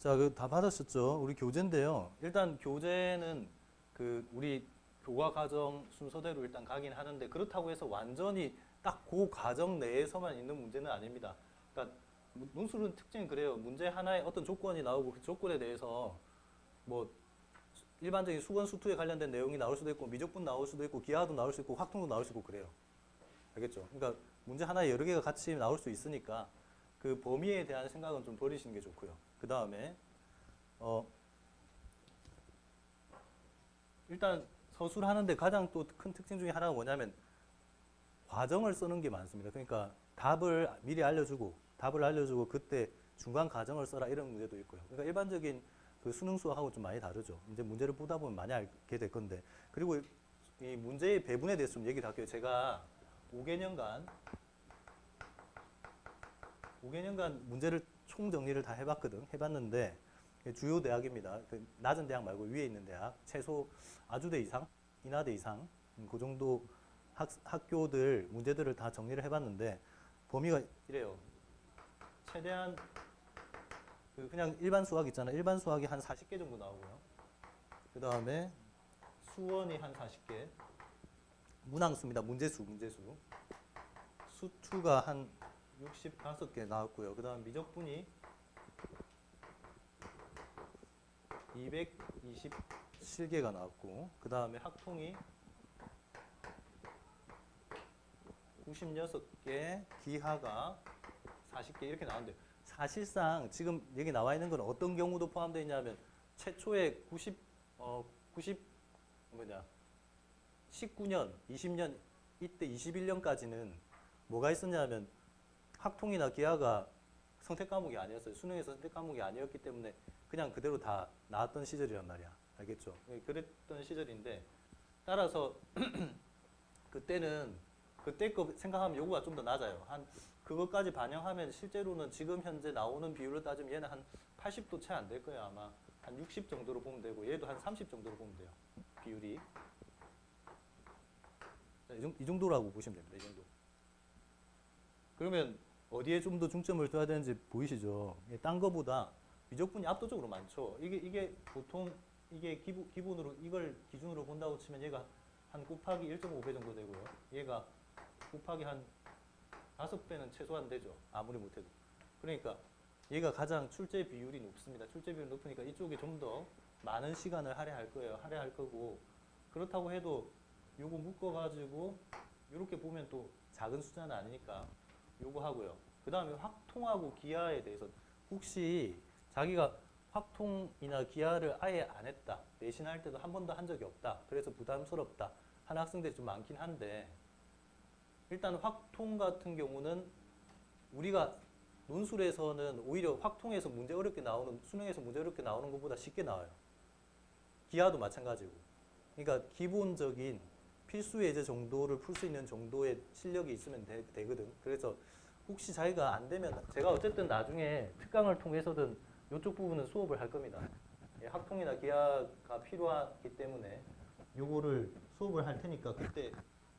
자, 다 받으셨죠? 우리 교재인데요. 일단 교재는 우리 교과 과정 순서대로 일단 가긴 하는데 그렇다고 해서 완전히 딱 그 과정 내에서만 있는 문제는 아닙니다. 그러니까 논술은 특징이 그래요. 문제 하나에 어떤 조건이 나오고 그 조건에 대해서 뭐 일반적인 수건 수투에 관련된 내용이 나올 수도 있고 미적분 나올 수도 있고 기하도 나올 수 있고 확통도 나올 수 있고 그래요. 알겠죠? 그러니까 문제 하나에 여러 개가 같이 나올 수 있으니까 그 범위에 대한 생각은 좀 버리시는 게 좋고요. 그 다음에 일단 서술하는데 가장 또 큰 특징 중에 하나가 뭐냐면 과정을 쓰는 게 많습니다. 그러니까 답을 미리 알려주고 그때 중간 과정을 써라 이런 문제도 있고요. 그러니까 일반적인 그 수능 수학하고 좀 많이 다르죠. 이제 문제를 보다 보면 많이 알게 될 건데 그리고 이 문제의 배분에 대해서 좀 얘기를 할게요. 제가 5개년간 문제를 총 정리를 다 해봤는데 주요 대학입니다. 그 낮은 대학 말고 위에 있는 대학, 최소 아주대 이상, 인하대 이상, 그 정도 학교들 문제들을 다 정리를 해봤는데 범위가 이래요. 최대한 그냥 일반 수학 있잖아요. 일반 수학이 한 40개 정도 나오고요. 그 다음에 수원이 한 40개, 문항수입니다. 문제수. 수투가 한 65개 나왔고요. 그 다음 미적분이 227개가 나왔고, 그 다음에 학통이 96개, 기하가 40개 이렇게 나왔는데 사실상 지금 여기 나와 있는 건 어떤 경우도 포함되어 있냐면 최초에 19년, 20년 이때 21년까지는 뭐가 있었냐면 학통이나 기하가 선택 과목이 아니었어요. 수능에서 선택 과목이 아니었기 때문에 그냥 그대로 다 나왔던 시절이란 말이야. 알겠죠? 그랬던 시절인데 따라서 그때는 그때 거 생각하면 요구가 좀 더 낮아요. 한 그것까지 반영하면 실제로는 지금 현재 나오는 비율로 따지면 얘는 한 80도 채 안 될 거예요. 아마 한 60 정도로 보면 되고 얘도 한 30 정도로 보면 돼요. 비율이. 이 정도라고 보시면 됩니다. 이 정도. 그러면 어디에 좀 더 중점을 둬야 되는지 보이시죠? 딴 거보다 미적분이 압도적으로 많죠. 이게 보통 이게 기본으로 이걸 기준으로 본다고 치면 얘가 한 곱하기 1.5배 정도 되고요. 얘가 곱하기 한 5배는 최소한 되죠. 아무리 못해도. 그러니까 얘가 가장 출제 비율이 높습니다. 출제 비율이 높으니까 이쪽에 좀 더 많은 시간을 할애할 거예요. 할애할 거고 그렇다고 해도 요거 묶어가지고 이렇게 보면 또 작은 숫자는 아니니까 요거 하고요. 그 다음에 확통하고 기하에 대해서 혹시 자기가 확통이나 기하를 아예 안 했다. 내신할 때도 한 번도 한 적이 없다. 그래서 부담스럽다. 하는 학생들이 좀 많긴 한데 일단 확통 같은 경우는 우리가 논술에서는 오히려 확통에서 문제 어렵게 나오는 수능에서 문제 어렵게 나오는 것보다 쉽게 나와요. 기하도 마찬가지고. 그러니까 기본적인 필수 예제 정도를 풀 수 있는 정도의 실력이 있으면 되거든. 그래서 혹시 자기가 안 되면 제가 어쨌든 나중에 특강을 통해서든 이쪽 부분은 수업을 할 겁니다. 학통이나 기하가 필요하기 때문에 요거를 수업을 할 테니까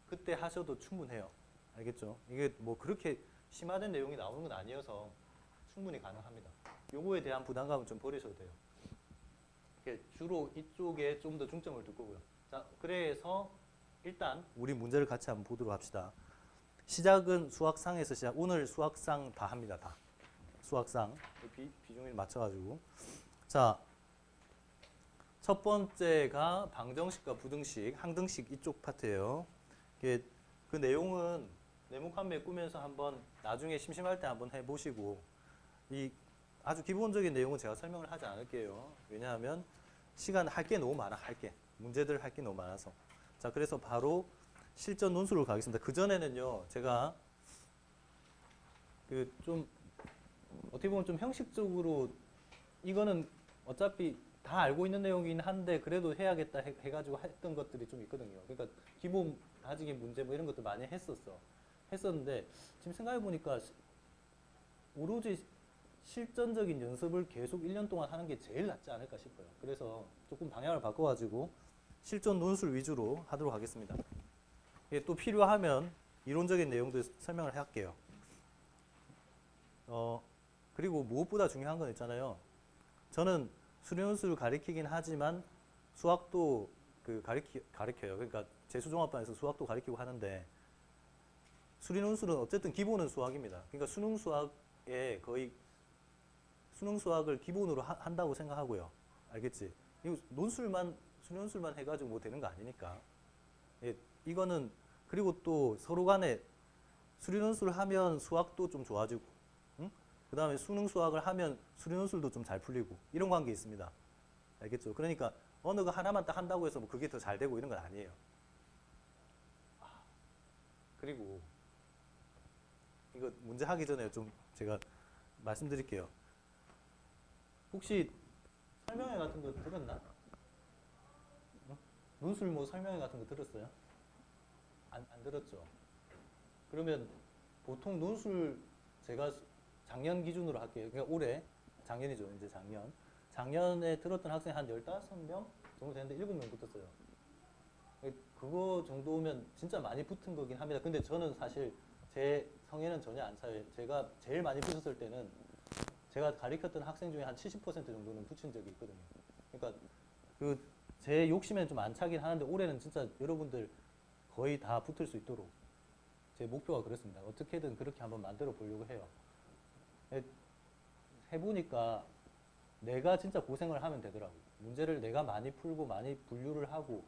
그때 하셔도 충분해요. 알겠죠? 이게 뭐 그렇게 심화된 내용이 나오는 건 아니어서 충분히 가능합니다. 요거에 대한 부담감은 좀 버리셔도 돼요. 주로 이쪽에 좀 더 중점을 둘 거고요. 자, 그래서 일단 우리 문제를 같이 한번 보도록 합시다. 시작은 수학상에서 시작. 오늘 수학상 다 합니다. 다. 수학상 비중을 맞춰가지고. 자, 첫 번째가 방정식과 부등식, 항등식 이쪽 파트예요. 그 내용은 네모칸 메꾸면서 한번 나중에 심심할 때 한번 해보시고 이 아주 기본적인 내용은 제가 설명을 하지 않을게요. 왜냐하면 시간 할 게 너무 많아. 문제들 할 게 너무 많아서. 자, 그래서 바로 실전 논술로 가겠습니다. 그 전에는요, 제가 좀 어떻게 보면 좀 형식적으로 이거는 어차피 다 알고 있는 내용이긴 한데 그래도 해야겠다 해가지고 했던 것들이 좀 있거든요. 그러니까 기본 다지기 문제 뭐 이런 것도 많이 했었는데 지금 생각해 보니까 오로지 실전적인 연습을 계속 1년 동안 하는 게 제일 낫지 않을까 싶어요. 그래서 조금 방향을 바꿔가지고 실전 논술 위주로 하도록 하겠습니다. 또 필요하면 이론적인 내용도 설명을 할게요. 그리고 무엇보다 중요한 건 있잖아요. 저는 수리논술 가르치긴 하지만 수학도 가르쳐요. 그러니까 재수종합반에서 수학도 가르치고 하는데 수리논술은 어쨌든 기본은 수학입니다. 그러니까 수능 수학에 거의 수능 수학을 기본으로 한다고 생각하고요. 알겠지? 이거 수리논술만 해가지고 뭐 되는 거 아니니까. 예, 이거는 그리고 또 서로 간에 수리논술을 하면 수학도 좀 좋아지고, 응? 그 다음에 수능 수학을 하면 수리논술도 좀 잘 풀리고 이런 관계 있습니다. 알겠죠? 그러니까 어느 거 하나만 딱 한다고 해서 뭐 그게 더 잘 되고 이런 건 아니에요. 그리고 이거 문제 하기 전에 좀 제가 말씀드릴게요. 혹시 설명회 같은 거 들었나? 응? 논술 뭐 설명회 같은 거 들었어요? 안 들었죠? 그러면 보통 논술 제가 작년 기준으로 할게요. 그러니까 올해, 작년이죠. 이제 작년. 작년에 들었던 학생 한 15명 정도 되는데 7명 붙었어요. 그거 정도면 진짜 많이 붙은 거긴 합니다. 근데 저는 사실 제 성에는 전혀 안 차요. 제가 제일 많이 붙었을 때는 제가 가르쳤던 학생 중에 한 70% 정도는 붙인 적이 있거든요. 그러니까 제 욕심에는 좀 안 차긴 하는데 올해는 진짜 여러분들 거의 다 붙을 수 있도록 제 목표가 그렇습니다. 어떻게든 그렇게 한번 만들어 보려고 해요. 해보니까 내가 진짜 고생을 하면 되더라고요. 문제를 내가 많이 풀고 많이 분류를 하고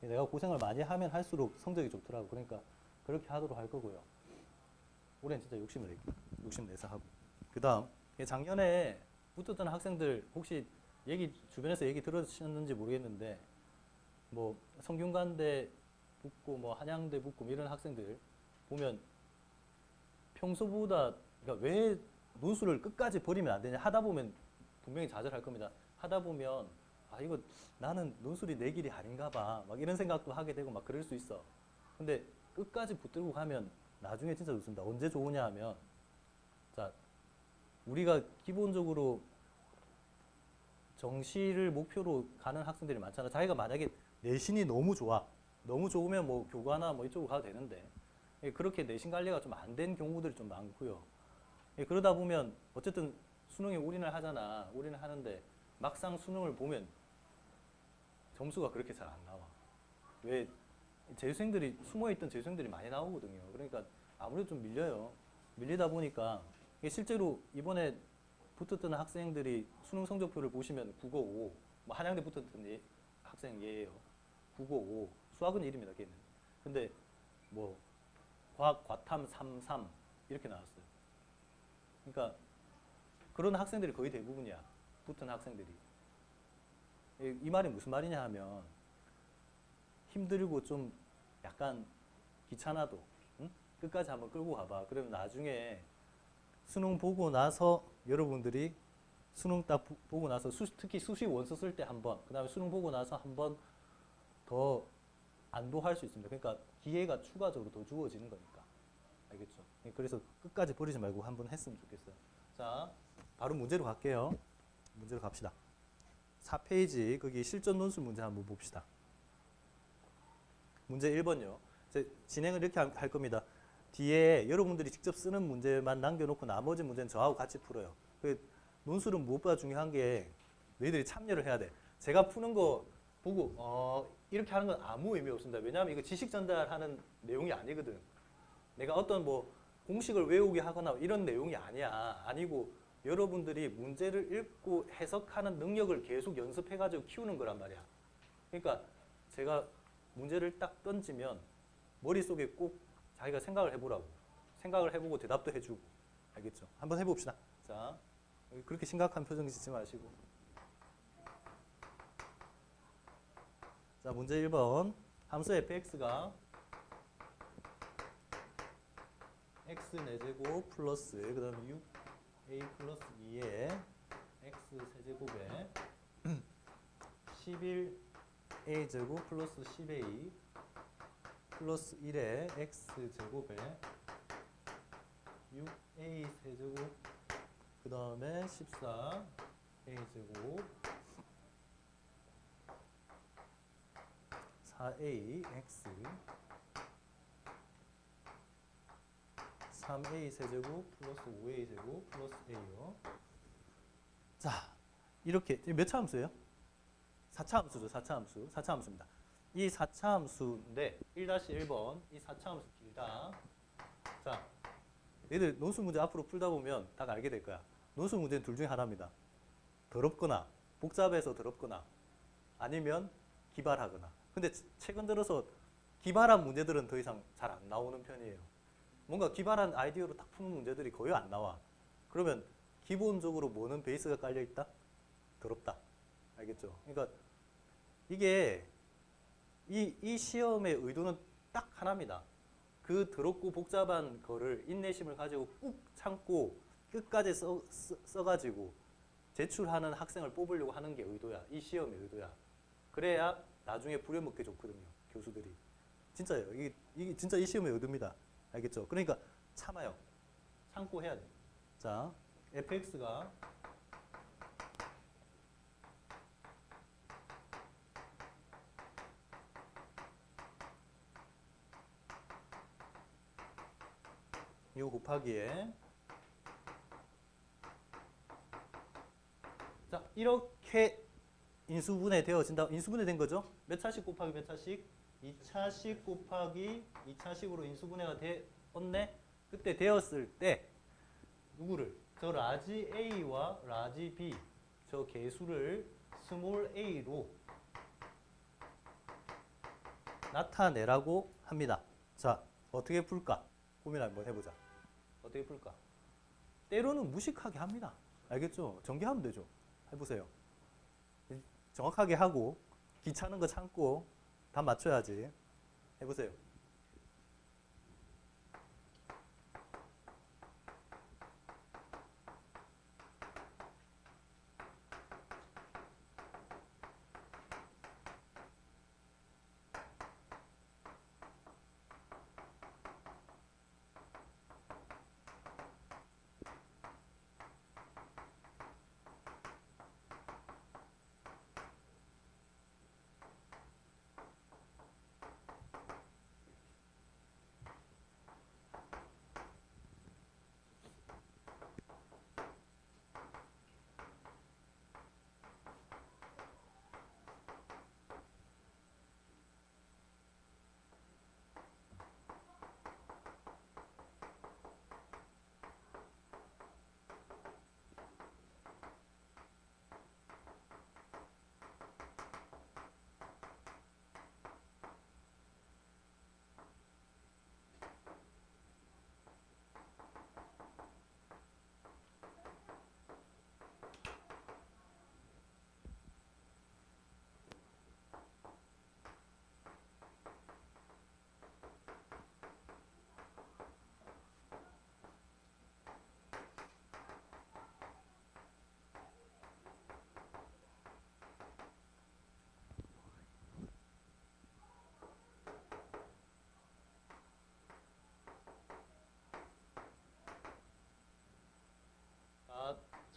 내가 고생을 많이 하면 할수록 성적이 좋더라고요. 그러니까 그렇게 하도록 할 거고요. 올해는 진짜 욕심내서 하고. 그 다음, 작년에 붙었던 학생들 혹시 주변에서 얘기 들으셨는지 모르겠는데 뭐 성균관대 붙고 뭐 한양대 붙고 뭐 이런 학생들 보면 평소보다 그러니까 왜 논술을 끝까지 버리면 안 되냐 하다 보면 분명히 좌절할 겁니다. 하다 보면 이거 나는 논술이 내 길이 아닌가 봐 막 이런 생각도 하게 되고 막 그럴 수 있어. 근데 끝까지 붙들고 가면 나중에 진짜 좋습니다. 언제 좋으냐 하면 자 우리가 기본적으로 정시를 목표로 가는 학생들이 많잖아. 자기가 만약에 내신이 너무 좋아. 너무 좋으면 뭐 교과나 뭐 이쪽으로 가도 되는데 그렇게 내신 관리가 좀 안 된 경우들이 좀 많고요. 그러다 보면 어쨌든 수능에 올인을 하잖아. 올인을 하는데 막상 수능을 보면 점수가 그렇게 잘 안 나와. 왜 숨어있던 재수생들이 많이 나오거든요. 그러니까 아무래도 좀 밀려요. 밀리다 보니까 실제로 이번에 붙었던 학생들이 수능 성적표를 보시면 국어 5, 뭐 한양대 붙었던 학생 얘예요. 국어 5, 수학은 1입니다. 걔는. 근데 뭐 과학 과탐 3 이렇게 나왔어요. 그러니까 그런 학생들이 거의 대부분이야. 붙은 학생들이. 이 말이 무슨 말이냐 하면 힘들고 좀 약간 귀찮아도 응? 끝까지 한번 끌고 가봐. 그러면 나중에 수능 보고 나서 여러분들이 수능 딱 보고 나서 특히 수시 원서 쓸 때 한 번, 그 다음에 수능 보고 나서 한 번 더 안도할 수 있습니다. 그러니까 기회가 추가적으로 더 주어지는 거니까. 알겠죠? 그래서 끝까지 버리지 말고 한 번 했으면 좋겠어요. 자, 바로 문제로 갈게요. 문제로 갑시다. 4페이지 거기 실전 논술 문제 한번 봅시다. 문제 1번요. 진행을 이렇게 할 겁니다. 뒤에 여러분들이 직접 쓰는 문제만 남겨놓고 나머지 문제는 저하고 같이 풀어요. 논술은 무엇보다 중요한 게 너희들이 참여를 해야 돼. 제가 푸는 거 보고 이렇게 하는 건 아무 의미 없습니다. 왜냐하면 이거 지식 전달하는 내용이 아니거든. 내가 어떤 뭐 공식을 외우게 하거나 이런 내용이 아니고 여러분들이 문제를 읽고 해석하는 능력을 계속 연습해가지고 키우는 거란 말이야. 그러니까 제가 문제를 딱 던지면 머릿속에 꼭 자기가 생각을 해보라고. 생각을 해보고 대답도 해주고. 알겠죠? 한번 해봅시다. 자, 그렇게 심각한 표정 짓지 마시고. 자, 문제 1번. 함수 fx가 x 4제곱 플러스 그 다음에 6a 플러스 2에 x 세제곱에 11a 제곱 플러스 10a 플러스 1에 x 제곱에 6a 세제곱 그 다음에 14a 제곱 4a x 3a 세제곱 플러스 5a 제곱 플러스 a요. 자, 이렇게 몇 차 함수예요? 4차 함수죠. 4차 함수. 4차 함수입니다. 이 4차 함수인데 1-1번 이 4차 함수 길다. 자, 얘들 논술 문제 앞으로 풀다 보면 다 알게 될 거야. 논술 문제는 둘 중에 하나입니다. 더럽거나 복잡해서 더럽거나 아니면 기발하거나. 근데 최근 들어서 기발한 문제들은 더 이상 잘 안 나오는 편이에요. 뭔가 기발한 아이디어로 딱 푸는 문제들이 거의 안 나와. 그러면 기본적으로 뭐는 베이스가 깔려 있다? 더럽다. 알겠죠? 그러니까 이게 이 시험의 의도는 딱 하나입니다. 그 더럽고 복잡한 거를 인내심을 가지고 꾹 참고 끝까지 써가지고 제출하는 학생을 뽑으려고 하는 게 의도야. 이 시험의 의도야. 그래야 나중에 부려먹기 좋거든요. 교수들이. 진짜예요. 이게 진짜 이 시험의 의도입니다. 알겠죠? 그러니까 참아요. 참고 해야 돼. 자, fx가 이거 곱하기에 자 이렇게 인수분해 되어진다. 인수분해 된 거죠? 몇 차씩 곱하기 몇 차씩? 2차씩 곱하기 2차식으로 인수분해가 되었네? 그때 되었을 때 누구를? 저 라지 A와 라지 B 저 개수를 스몰 a로 나타내라고 합니다. 자, 어떻게 풀까? 고민 한번 해보자. 어떻게 풀까? 때로는 무식하게 합니다. 알겠죠? 전개하면 되죠. 해보세요. 정확하게 하고 귀찮은 거 참고 다 맞춰야지. 해보세요.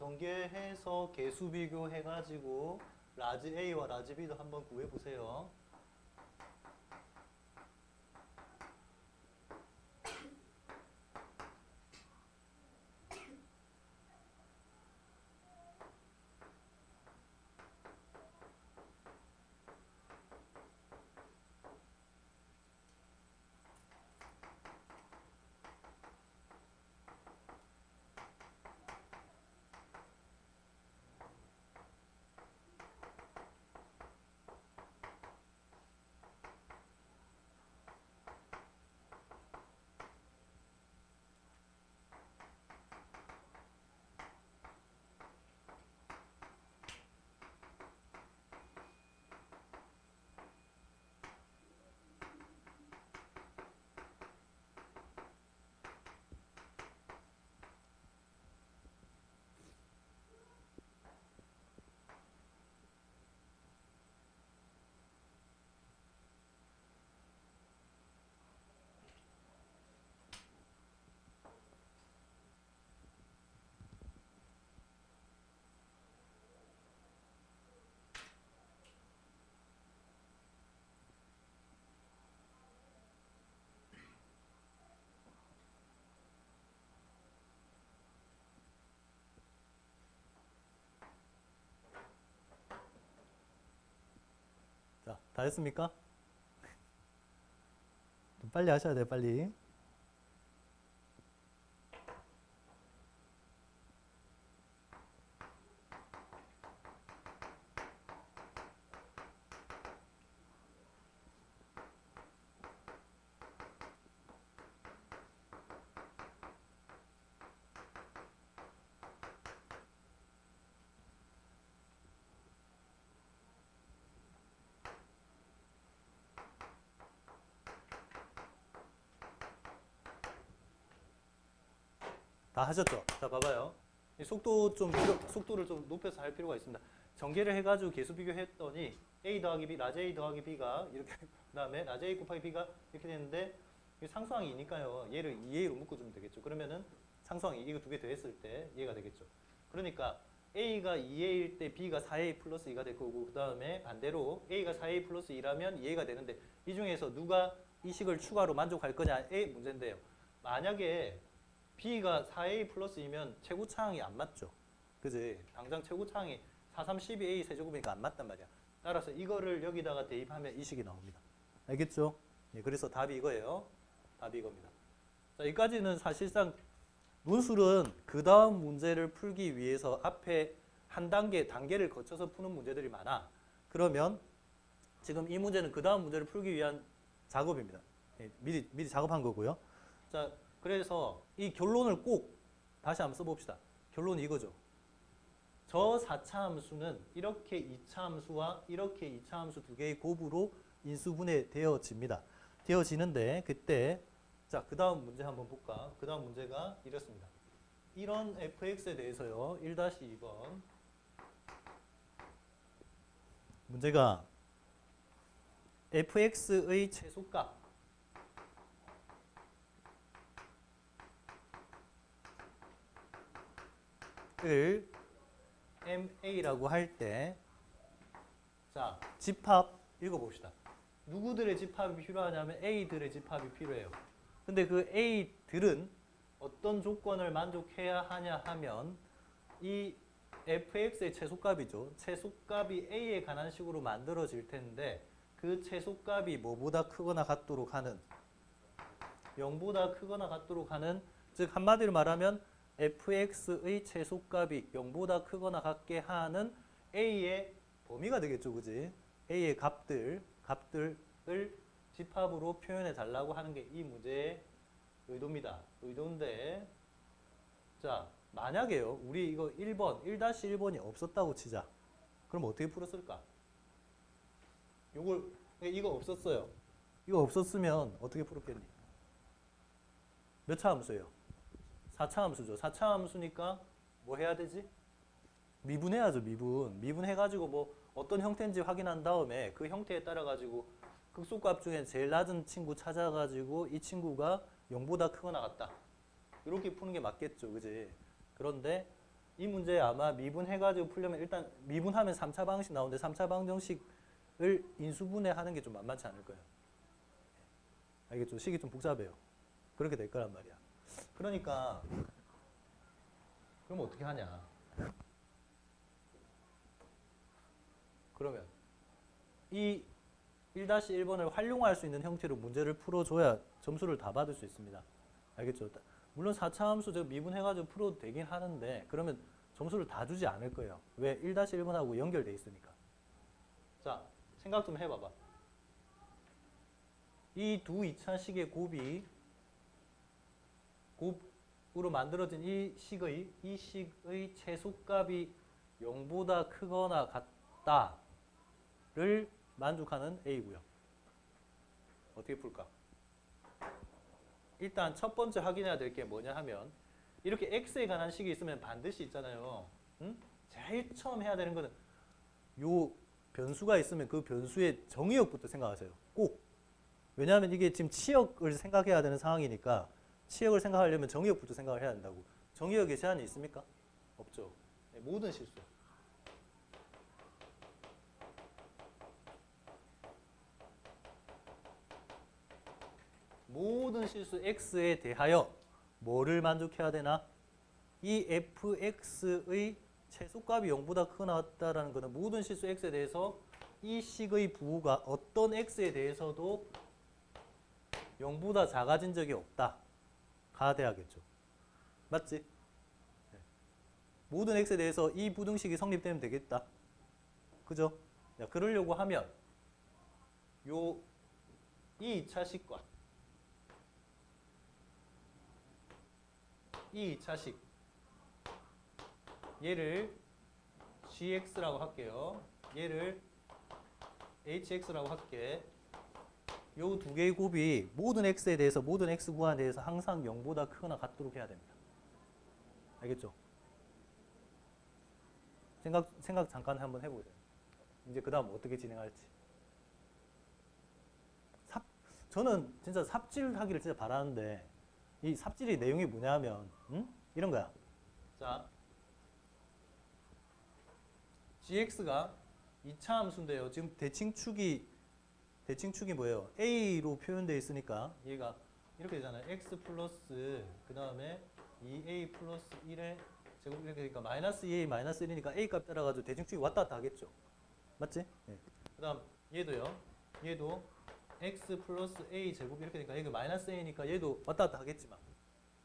전개해서 개수 비교해가지고 라지 A와 라지 B도 한번 구해보세요. 다 했습니까? 좀 빨리 하셔야 돼요, 빨리. 다 하셨죠? 자, 봐봐요. 이 속도를 좀 높여서 할 필요가 있습니다. 전개를 해가지고 계수 비교했더니 A 더하기 B, 라지 A 더하기 B가 이렇게, 그 다음에 라지 A 곱하기 B가 이렇게 되는데, 상수항이 2니까요. 얘를 2A로 묶어주면 되겠죠. 그러면은 상수항이 이거 두 개 더했을 때 얘가 되겠죠. 그러니까 A가 2A일 때 B가 4A 플러스 2가 될 거고, 그 다음에 반대로 A가 4A 플러스 2라면 2A가 되는데, 이 중에서 누가 이 식을 추가로 만족할 거냐의 문제인데요. 만약에 B가 4A 플러스 2면 최고차항이 안 맞죠. 그지? 당장 최고차항이 4, 3, 12A 세제곱이니까 안 맞단 말이야. 따라서 이거를 여기다가 대입하면 이 식이 나옵니다. 알겠죠? 예, 그래서 답이 이거예요. 답이 이겁니다. 자, 여기까지는 사실상 논술은 그 다음 문제를 풀기 위해서 앞에 한 단계를 거쳐서 푸는 문제들이 많아. 그러면 지금 이 문제는 그 다음 문제를 풀기 위한 작업입니다. 예, 미리 작업한 거고요. 자, 그래서 이 결론을 꼭 다시 한번 써봅시다. 결론이 이거죠. 저 4차 함수는 이렇게 2차 함수와 이렇게 2차 함수 두 개의 곱으로 인수분해 되어집니다. 되어지는데 그때 자, 그 다음 문제 한번 볼까? 그 다음 문제가 이렇습니다. 이런 fx에 대해서요. 1-2번 문제가 fx의 최소값 을 MA라고 할 때, 자, 집합 읽어봅시다. 누구들의 집합이 필요하냐면 A들의 집합이 필요해요. 근데 그 A들은 어떤 조건을 만족해야 하냐 하면 이 fx의 최소값이죠. 최소값이 A에 관한 식으로 만들어질 텐데 그 최소값이 뭐보다 크거나 같도록 하는 0보다 크거나 같도록 하는, 즉 한마디로 말하면 fx의 최소값이 0보다 크거나 같게 하는 a의 범위가 되겠죠. 그지? a의 값들을 집합으로 표현해 달라고 하는 게 이 문제의 의도입니다. 의도인데, 자, 만약에요. 우리 이거 1번, 1-1번이 없었다고 치자. 그럼 어떻게 풀었을까? 이거 없었어요. 이거 없었으면 어떻게 풀었겠니? 몇 차 함수예요? 4차 함수죠. 4차 함수니까 뭐 해야 되지? 미분해야죠. 미분해가지고 뭐 어떤 형태인지 확인한 다음에 그 형태에 따라 가지고 극소값 중에 제일 낮은 친구 찾아가지고 이 친구가 0보다 크거나 같다. 이렇게 푸는 게 맞겠죠. 그지? 그런데 이 문제 아마 미분해가지고 풀려면 일단 미분하면 3차 방식 나오는데 3차 방정식을 인수분해하는 게 좀 만만치 않을 거예요. 알겠죠? 식이 좀 복잡해요. 그렇게 될 거란 말이야. 그러니까 그럼 어떻게 하냐? 그러면 이 1-1번을 활용할 수 있는 형태로 문제를 풀어줘야 점수를 다 받을 수 있습니다. 알겠죠? 물론 4차 함수 저 미분해가지고 풀어도 되긴 하는데 그러면 점수를 다 주지 않을 거예요. 왜? 1-1번하고 연결돼 있으니까. 자, 생각 좀 해봐봐. 이 두 2차식의 곱으로 만들어진 이 식의 최소값이 0보다 크거나 같다를 만족하는 A고요. 어떻게 풀까? 일단 첫 번째 확인해야 될 게 뭐냐 하면 이렇게 X에 관한 식이 있으면 반드시 있잖아요. 응? 제일 처음 해야 되는 거는 요 변수가 있으면 그 변수의 정의역부터 생각하세요. 꼭. 왜냐하면 이게 지금 치역을 생각해야 되는 상황이니까 치역을 생각하려면 정의역부터 생각을 해야 된다고. 정의역에 제한이 있습니까? 없죠. 네, 모든 실수. 모든 실수 x에 대하여 뭐를 만족해야 되나? 이 fx의 최소값이 0보다 크거나 같다라는 것은 모든 실수 x에 대해서 이 식의 부호가 어떤 x에 대해서도 0보다 작아진 적이 없다. 가 돼야겠죠. 맞지? 네. 모든 x에 대해서 이 부등식이 성립되면 되겠다. 그죠? 자, 그러려고 하면 요 이 2차식과 이 2차식 얘를 gx라고 할게요. 얘를 hx라고 할게. 요 두 개의 곱이 모든 x에 대해서 모든 x 구간에 대해서 항상 0보다 크거나 같도록 해야 됩니다. 알겠죠? 생각 잠깐 한번 해보세요. 이제 그 다음 어떻게 진행할지. 저는 진짜 삽질하기를 진짜 바라는데 이 삽질의 내용이 뭐냐면 이런 거야. 자, gx가 2차 함수인데요. 지금 대칭축이 뭐예요? a로 표현되어 있으니까 얘가 이렇게 되잖아요. x 플러스 그 다음에 2a 플러스 1의 제곱 이렇게 되니까 마이너스 2a 마이너스 1이니까 a 값 따라가지고 대칭축이 왔다 갔다 하겠죠. 맞지? 네. 그 다음 얘도요. 얘도 x 플러스 a 제곱 이렇게 되니까 얘가 마이너스 a니까 얘도 왔다 갔다 하겠지만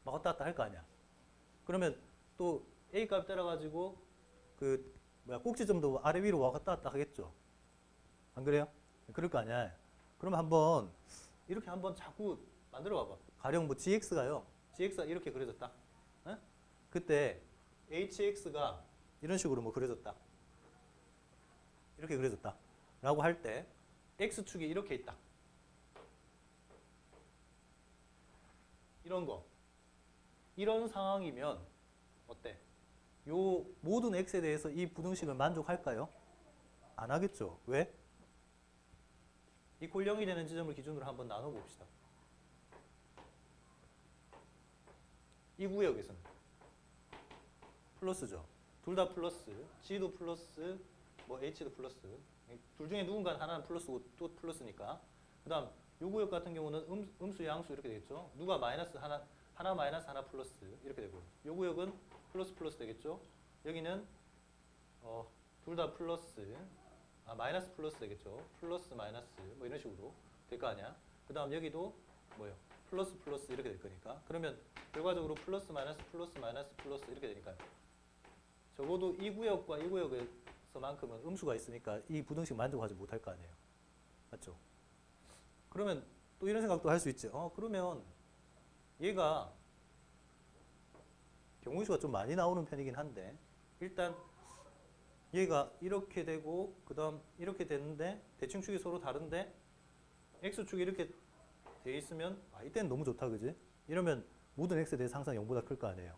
막 왔다 갔다 할 거 아니야. 그러면 또 a 값 따라가지고 그 꼭지점도 아래 위로 왔다 갔다 하겠죠. 안 그래요? 그럴 거 아니야. 그럼 한번 이렇게 한번 자꾸 만들어 봐봐. 가령 뭐 gx가요. gx가 이렇게 그려졌다. 에? 그때 hx가 이런 식으로 뭐 그려졌다. 이렇게 그려졌다. 라고 할 때 x축이 이렇게 있다. 이런 거. 이런 상황이면 어때? 요 모든 x에 대해서 이 부등식을 만족할까요? 안 하겠죠. 왜? 이 골 0이 되는 지점을 기준으로 한번 나눠봅시다. 이 구역에서는 플러스죠. 둘 다 플러스, g도 플러스, 뭐 h도 플러스. 둘 중에 누군가 하나는 플러스고 또 플러스니까. 그 다음 요 구역 같은 경우는 음수, 양수 이렇게 되겠죠. 누가 마이너스 하나 마이너스 하나 플러스 이렇게 되고. 요 구역은 플러스 플러스 되겠죠. 여기는 둘 다 플러스, 마이너스 플러스 되겠죠. 플러스 마이너스 뭐 이런 식으로 될 거 아니야. 그 다음 여기도 뭐예요? 플러스 플러스 이렇게 될 거니까. 그러면 결과적으로 플러스 마이너스 플러스 마이너스 플러스 이렇게 되니까요. 적어도 이 구역과 이 구역에서만큼은 음수가 있으니까 이 부등식 만족하지 못할 거 아니에요. 맞죠? 그러면 또 이런 생각도 할 수 있지. 그러면 얘가 경우수가 좀 많이 나오는 편이긴 한데 일단 얘가 이렇게 되고 그 다음 이렇게 됐는데 대칭축이 서로 다른데 x축이 이렇게 돼 있으면 이때는 너무 좋다 그지? 이러면 모든 x에 대해서 항상 0보다 클 거 아니에요.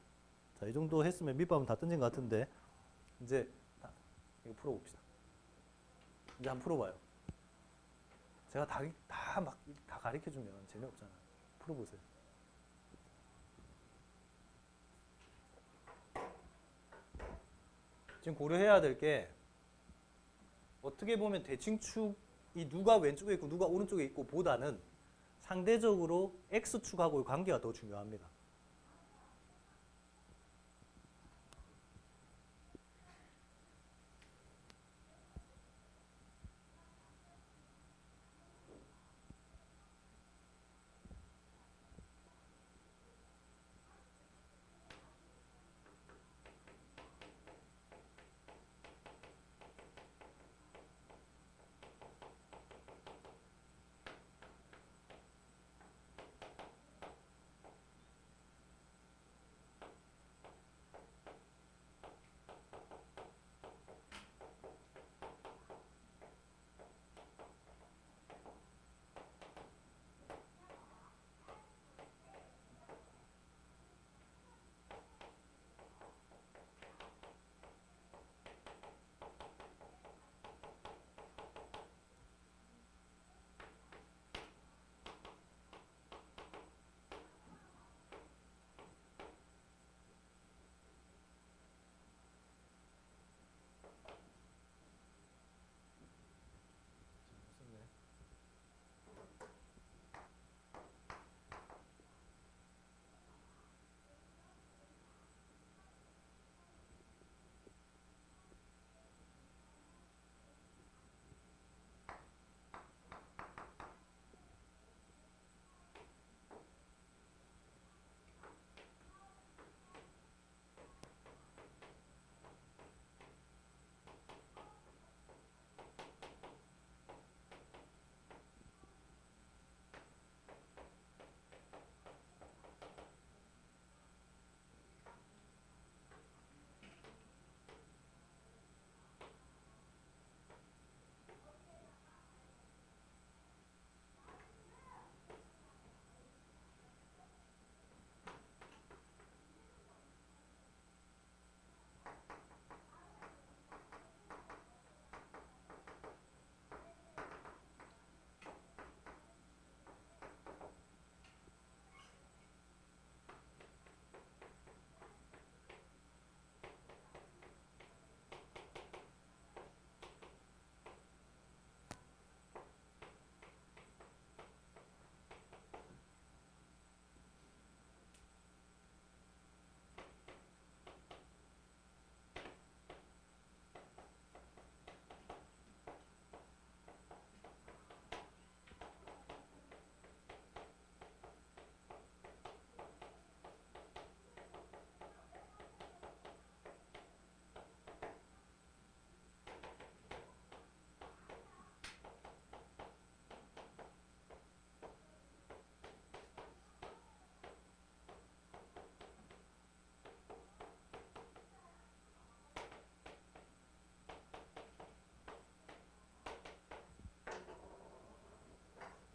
자, 이 정도 했으면 밑밥은 다 던진 것 같은데 이제 이거 풀어봅시다. 이제 한번 풀어봐요. 제가 다 가르쳐주면 재미없잖아. 풀어보세요. 지금 고려해야 될 게 어떻게 보면 대칭축이 누가 왼쪽에 있고 누가 오른쪽에 있고 보다는 상대적으로 x축하고의 관계가 더 중요합니다.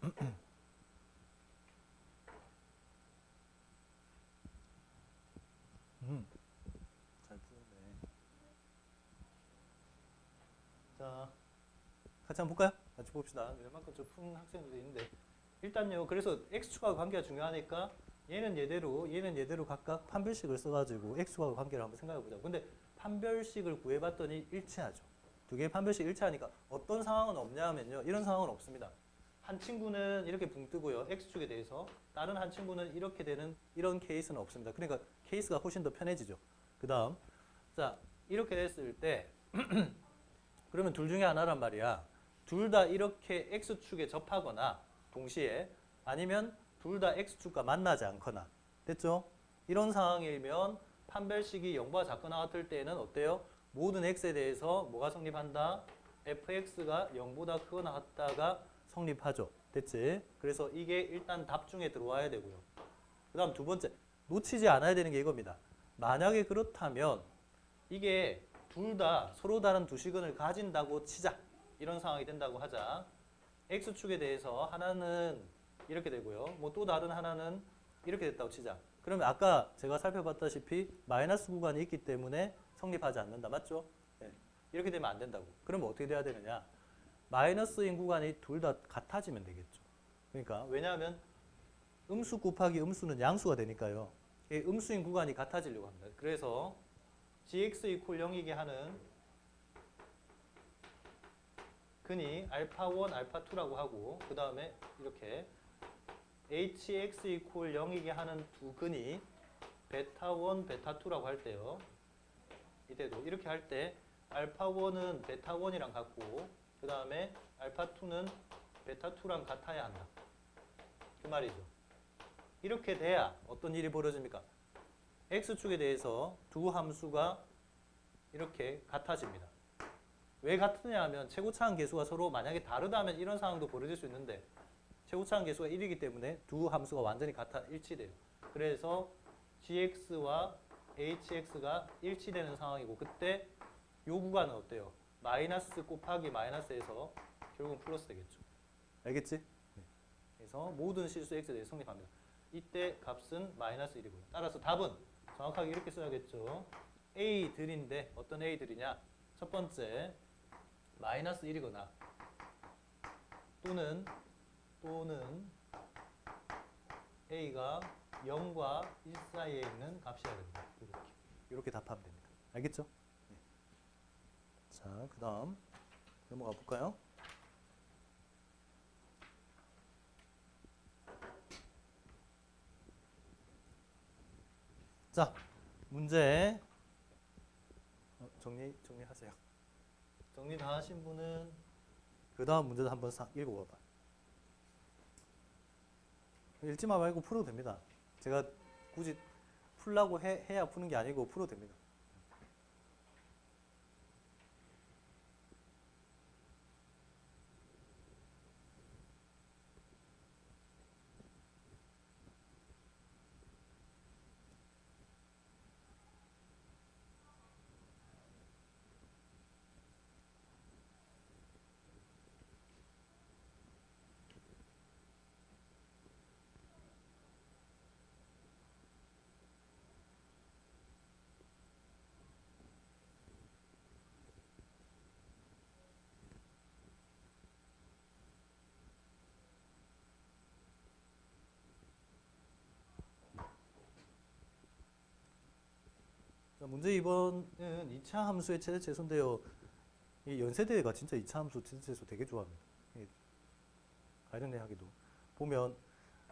잘 푸네. 자, 같이 한번 볼까요? 같이 봅시다. 웬만큼 좀 푼 학생들도 있는데 일단요. 그래서 x축하고 관계가 중요하니까 얘는 얘대로 각각 판별식을 써가지고 x축하고 관계를 한번 생각해보자. 근데 판별식을 구해봤더니 일치하죠. 두 개의 판별식 일치하니까 어떤 상황은 없냐 하면요. 이런 상황은 없습니다. 한 친구는 이렇게 붕 뜨고요. x축에 대해서 다른 한 친구는 이렇게 되는 이런 케이스는 없습니다. 그러니까 케이스가 훨씬 더 편해지죠. 그 다음 자 이렇게 됐을 때 그러면 둘 중에 하나란 말이야. 둘 다 이렇게 x축에 접하거나 동시에 아니면 둘 다 x축과 만나지 않거나 됐죠? 이런 상황이면 판별식이 0보다 작거나 같을 때는 어때요? 모든 x에 대해서 뭐가 성립한다? fx가 0보다 크거나 같다가 성립하죠. 됐지? 그래서 이게 일단 답 중에 들어와야 되고요. 그 다음 두 번째, 놓치지 않아야 되는 게 이겁니다. 만약에 그렇다면 이게 둘 다 서로 다른 두 시근을 가진다고 치자. 이런 상황이 된다고 하자. x축에 대해서 하나는 이렇게 되고요. 뭐 또 다른 하나는 이렇게 됐다고 치자. 그러면 아까 제가 살펴봤다시피 마이너스 구간이 있기 때문에 성립하지 않는다. 맞죠? 네. 이렇게 되면 안 된다고. 그러면 어떻게 돼야 되느냐? 마이너스인 구간이 둘 다 같아지면 되겠죠. 그러니까 왜냐하면 음수 곱하기 음수는 양수가 되니까요. 이 음수인 구간이 같아지려고 합니다. 그래서 gx 이퀄 0이게 하는 근이 알파1, 알파2라고 하고 그 다음에 이렇게 hx 이퀄 0이게 하는 두 근이 베타1, 베타2라고 할 때요. 이때도 이렇게 할 때 알파1은 베타1이랑 같고 그 다음에 알파2는 베타2랑 같아야 한다. 그 말이죠. 이렇게 돼야 어떤 일이 벌어집니까? x축에 대해서 두 함수가 이렇게 같아집니다. 왜 같으냐 하면 최고차항 계수가 서로 만약에 다르다면 이런 상황도 벌어질 수 있는데 최고차항 계수가 1이기 때문에 두 함수가 완전히 같아 일치돼요. 그래서 gx와 hx가 일치되는 상황이고 그때 요 구간은 어때요? 마이너스 곱하기 마이너스에서 결국은 플러스 되겠죠. 알겠지? 네. 그래서 모든 실수 x에 대해 성립합니다. 이때 값은 마이너스 1이고요. 따라서 답은 정확하게 이렇게 써야겠죠. a들인데 어떤 a들이냐? 첫 번째 마이너스 1이거나 또는 a가 0과 1 사이에 있는 값이어야 됩니다. 이렇게 답하면 됩니다. 알겠죠? 네. 자, 그 다음 넘어가 볼까요? 자, 문제 정리하세요. 정리 다 하신 분은 그 다음 문제도 한번 싹 읽어봐봐. 읽지만 말고 풀어도 됩니다. 제가 굳이 풀라고 해야 푸는 게 아니고 풀어도 됩니다. 자, 문제 2번은 2차 함수의 최대 최소인데요. 이 연세대가 진짜 2차 함수 최대 최소 되게 좋아합니다. 가령내하기도 보면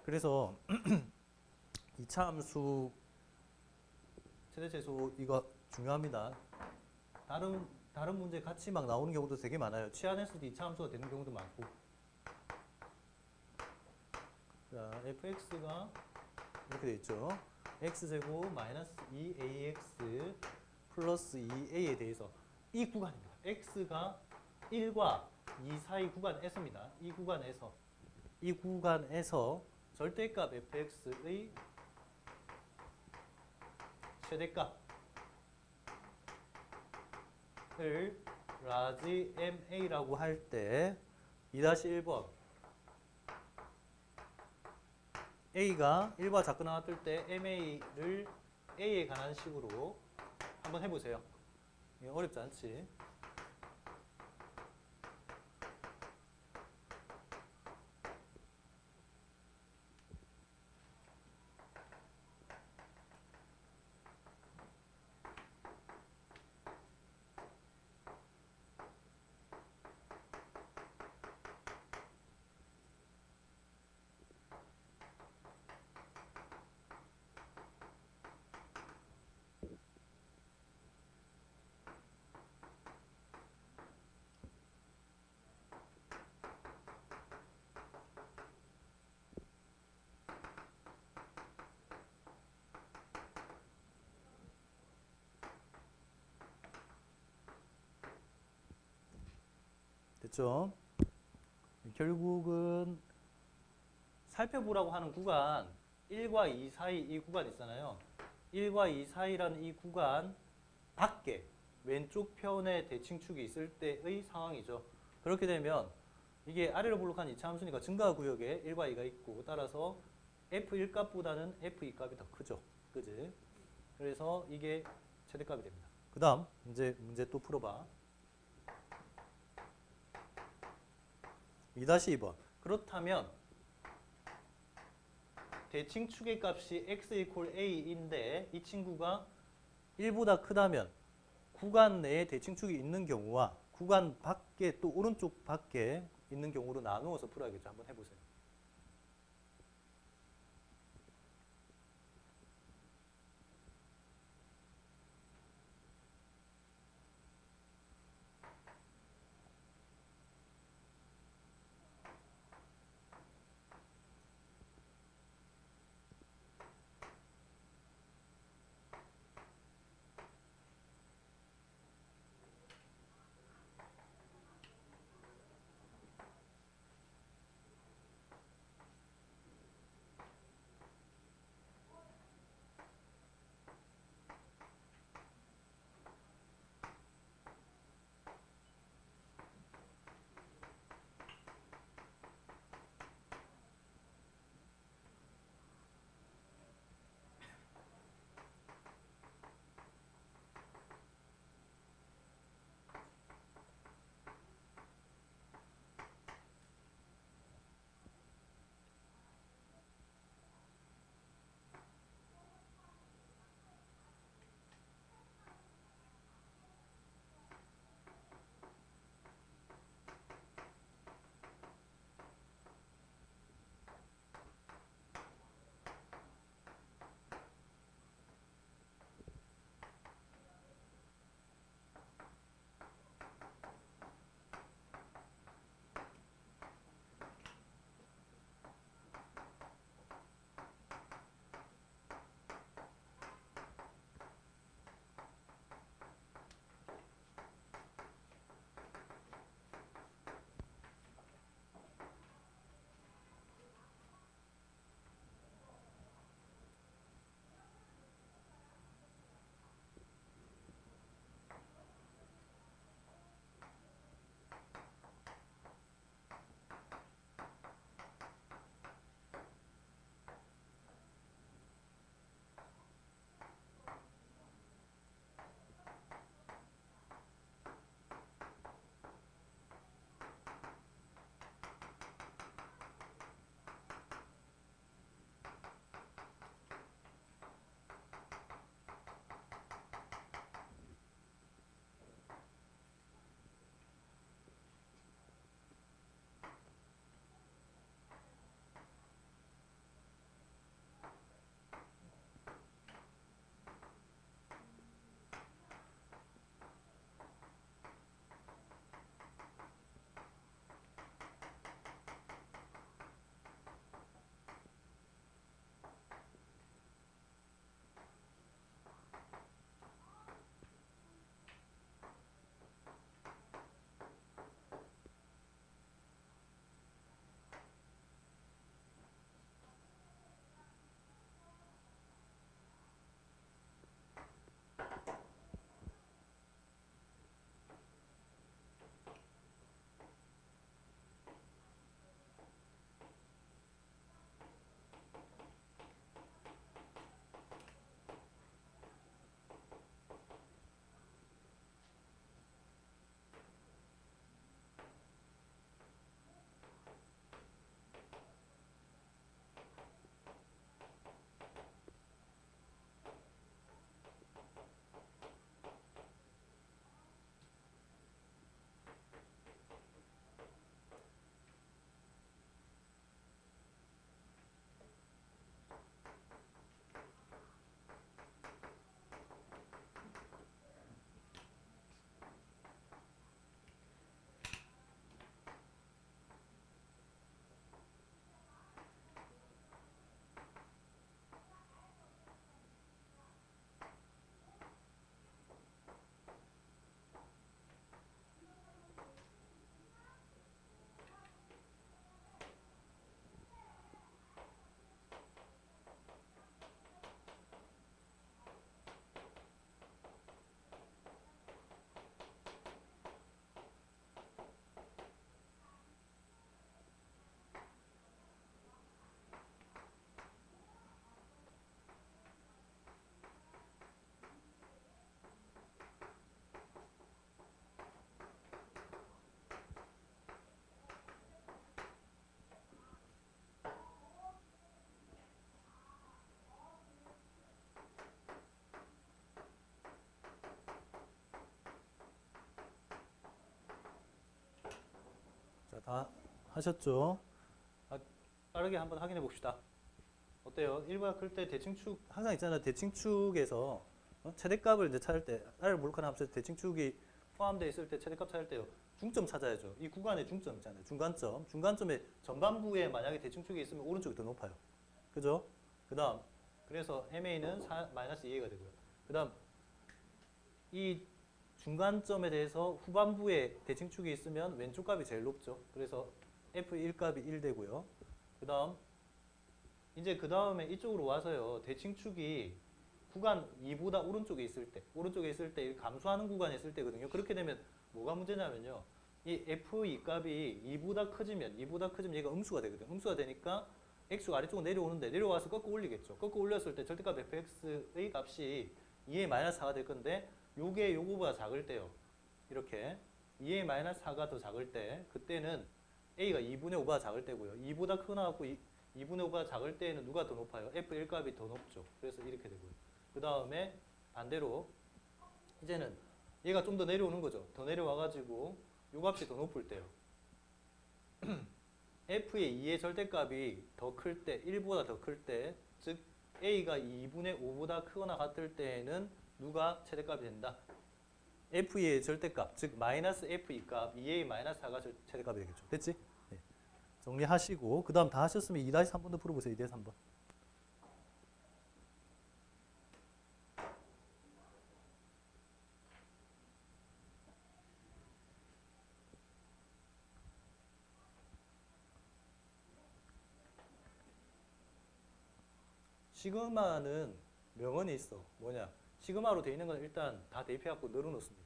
그래서 2차 함수 최대 최소 이거 중요합니다. 다른 문제 같이 막 나오는 경우도 되게 많아요. 치환했을 때 2차 함수가 되는 경우도 많고. 자, fx가 이렇게 돼 있죠. x제곱 마이너스 2ax 플러스 2a에 대해서 이 구간입니다. x가 1과 2 사이 구간 S입니다. 이 구간에서 절대값 fx의 최대값을 라지 ma라고 할 때 2-1번 A가 1과 작거나 같을 때 MA를 A에 관한 식으로 한번 해보세요. 어렵지 않지? 됐죠? 결국은 살펴보라고 하는 구간 1과 2 사이 이 구간 있잖아요. 1과 2 사이라는 이 구간 밖에 왼쪽 편에 대칭축이 있을 때의 상황이죠. 그렇게 되면 이게 아래로 볼록한 이차 함수니까 증가 구역에 1과 2가 있고 따라서 F1 값보다는 F2 값이 더 크죠. 그지? 그래서 이게 최대값이 됩니다. 그 다음 이제 문제 또 풀어봐. 2-2번. 그렇다면 대칭축의 값이 x 이퀄 a인데 이 친구가 1보다 크다면 구간 내에 대칭축이 있는 경우와 구간 밖에 또 오른쪽 밖에 있는 경우로 나누어서 풀어야겠죠. 한번 해보세요. 다 하셨죠? 아, 빠르게 한번 확인해 봅시다. 어때요? 1보다 클 때 대칭축 항상 있잖아요. 대칭축에서 최대값을 이제 찾을 때 R을 몰락하는 함수에서 대칭축이 포함되어 있을 때 최대값 찾을 때요. 중점 찾아야죠. 이 구간의 중점 있잖아요. 중간점. 중간점에 전반부에 만약에 대칭축이 있으면 오른쪽이 더 높아요. 그죠? 그 다음 그래서 MA는 마이너스 2A가 되고요. 그 다음 이 중간점에 대해서 후반부에 대칭축이 있으면 왼쪽 값이 제일 높죠. 그래서 F1 값이 1 되고요. 그 다음 이제 그 다음에 이쪽으로 와서요. 대칭축이 구간 2보다 오른쪽에 있을 때 감소하는 구간에 있을 때거든요. 그렇게 되면 뭐가 문제냐면요. 이 F2 값이 2보다 커지면 얘가 음수가 되거든요. 음수가 되니까 X가 아래쪽으로 내려오는데 내려와서 꺾어 올리겠죠. 꺾어 올렸을 때 절대값 fx의 값이 2의 마이너스 4가 될 건데 요게 요거보다 작을 때요. 이렇게 2의 마이너스 4가 더 작을 때 그때는 A가 2분의 5보다 작을 때고요. 2보다 크나갖고 2분의 5보다 작을 때에는 누가 더 높아요? F1 값이 더 높죠. 그래서 이렇게 되고요. 그 다음에 반대로 이제는 얘가 좀 더 내려오는 거죠. 더 내려와가지고 요 값이 더 높을 때요. F의 2의 절대값이 더 클 때, 1보다 더 클 때, 즉 A가 2분의 5보다 크거나 같을 때에는 누가 최대값이 된다? F의 절대값, 즉 마이너스 F2 값, 2A 마이너스 4가 최대값이 되겠죠. 됐지? 네. 정리하시고 그 다음 다 하셨으면 2-3번 더 풀어보세요. 2-3번. 시그마는 명언이 있어. 뭐냐? 시그마로 되어 있는 건 일단 다 대입해갖고 늘어놓습니다.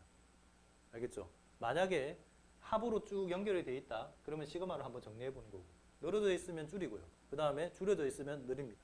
알겠죠? 만약에 합으로 쭉 연결이 되어 있다. 그러면 시그마로 한번 정리해 보는 거고. 늘어져 있으면 줄이고요. 그 다음에 줄여져 있으면 늘립니다.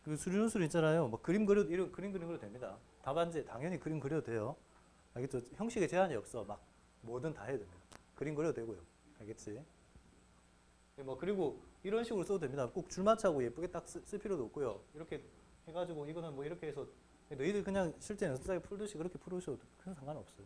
그 수리논술 있잖아요. 뭐 그림 그려도 이런 그림 그려도 됩니다. 답안지 당연히 그림 그려도 돼요. 알겠죠? 형식에 제한이 없어. 막 뭐든 다 해야 됩니다. 그림 그려도 되고요. 알겠지? 뭐 그리고 이런 식으로 써도 됩니다. 꼭 줄맞추고 예쁘게 딱 쓸 필요도 없고요. 이렇게 해가지고 이거는 뭐 이렇게 해서 너희들 그냥 실제 연습장에 풀듯이 그렇게 풀으셔도 큰 상관없어요.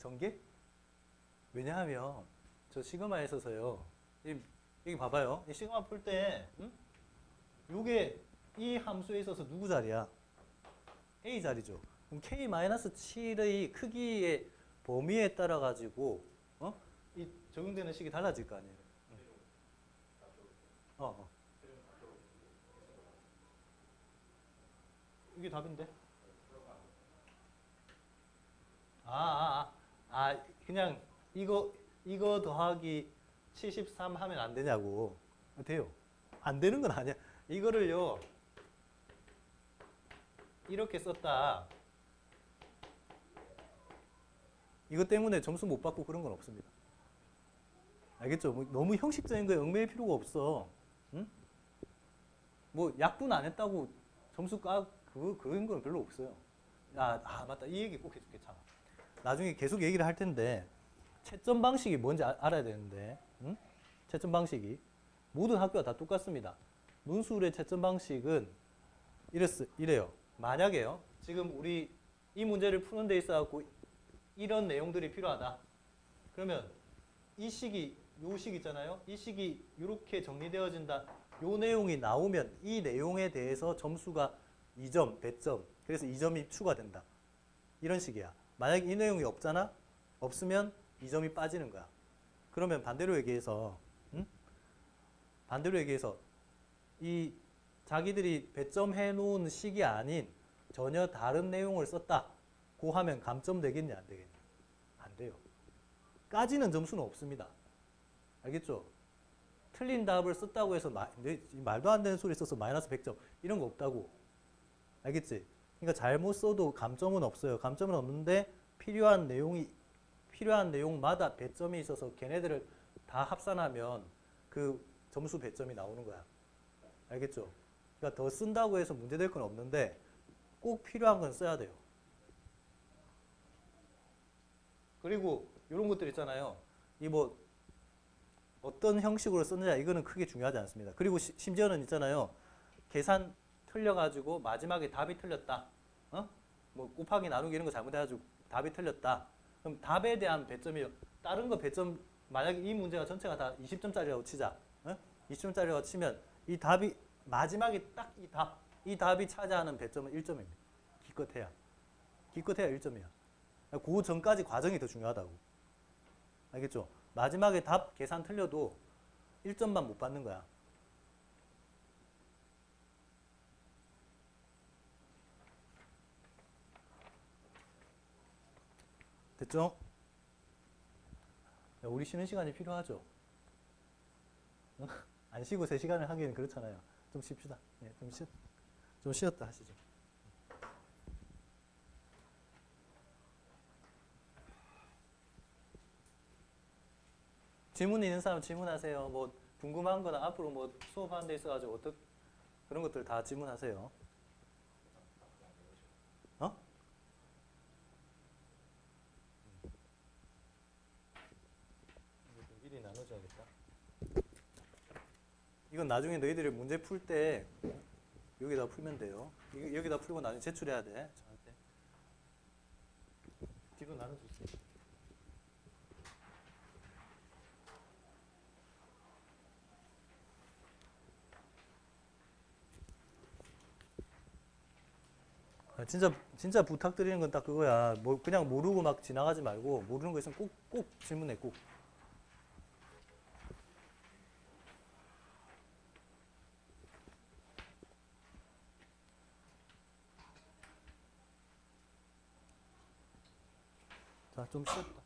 전개? 왜냐하면 저 시그마에 있어서요. 여기 봐봐요. 이 시그마 풀 때, 요게 이 함수에 있어서 누구 자리야? A 자리죠. 그럼 K-7의 크기의 범위에 따라 가지고 이 적용되는 식이 달라질 거 아니에요. 어, 어. 이게 답인데? 그냥 이거 더하기 73 하면 안 되냐고. 돼요. 안 되는 건 아니야. 이거를요, 이렇게 썼다. 이것 때문에 점수 못 받고 그런 건 없습니다. 알겠죠? 뭐 너무 형식적인 거에 얽매일 필요가 없어. 응? 뭐 약분 안 했다고 점수 그런 건 별로 없어요. 맞다. 이 얘기 꼭 해줄게, 참. 나중에 계속 얘기를 할 텐데 채점 방식이 뭔지 알아야 되는데, 채점 방식이 모든 학교가 다 똑같습니다. 논술의 채점 방식은 이래요. 만약에요, 지금 우리 이 문제를 푸는 데 있어 갖고 이런 내용들이 필요하다. 그러면 이 식이, 요 식 있잖아요. 이 식이 이렇게 정리되어진다. 요 내용이 나오면 이 내용에 대해서 점수가 2점, 배점. 그래서 2점이 추가된다. 이런 식이야. 만약에 이 내용이 없잖아? 없으면 2점이 빠지는 거야. 그러면 반대로 얘기해서 이 자기들이 배점해 놓은 식이 아닌 전혀 다른 내용을 썼다고 하면 감점 되겠냐, 안 되겠냐? 안 돼요. 까지는 점수는 없습니다. 알겠죠? 틀린 답을 썼다고 해서 말도 안 되는 소리 써서 마이너스 100점 이런 거 없다고. 알겠지? 그러니까 잘못 써도 감점은 없어요. 감점은 없는데 필요한 내용마다 배점이 있어서 걔네들을 다 합산하면 그 점수 배점이 나오는 거야. 알겠죠? 그러니까 더 쓴다고 해서 문제될 건 없는데 꼭 필요한 건 써야 돼요. 그리고 이런 것들 있잖아요. 이 뭐 어떤 형식으로 썼느냐 이거는 크게 중요하지 않습니다. 그리고 심지어는 있잖아요. 계산 틀려가지고 마지막에 답이 틀렸다. 뭐 곱하기 나누기 이런 거 잘못해가지고 답이 틀렸다. 그럼 답에 대한 배점이 다른 거 배점 만약에 이 문제가 전체가 다 20점짜리라고 치자. 20점짜리라고 치면 이 답이 마지막에 딱 이 답이 차지하는 배점은 1점입니다. 기껏해야 1점이야. 그 전까지 과정이 더 중요하다고. 알겠죠? 마지막에 답 계산 틀려도 1점만 못 받는 거야. 됐죠? 우리 쉬는 시간이 필요하죠? 안 쉬고 3시간을 하기는 그렇잖아요. 좀 쉽시다. 네, 좀 쉬었다 하시죠. 질문 있는 사람 질문하세요. 뭐 궁금한 거나 앞으로 뭐 수업하는 데 있어가지고 그런 것들 다 질문하세요. 미리 나눠줘야겠다. 이건 나중에 너희들이 문제 풀 때 여기다 풀면 돼요. 여기다 풀고 나중에 제출해야 돼. 저한테. 뒤로 나눠주세요. 진짜 부탁드리는 건 딱 그거야. 뭐 그냥 모르고 막 지나가지 말고 모르는 거 있으면 꼭 질문해 꼭. 자, 좀 쉬었다.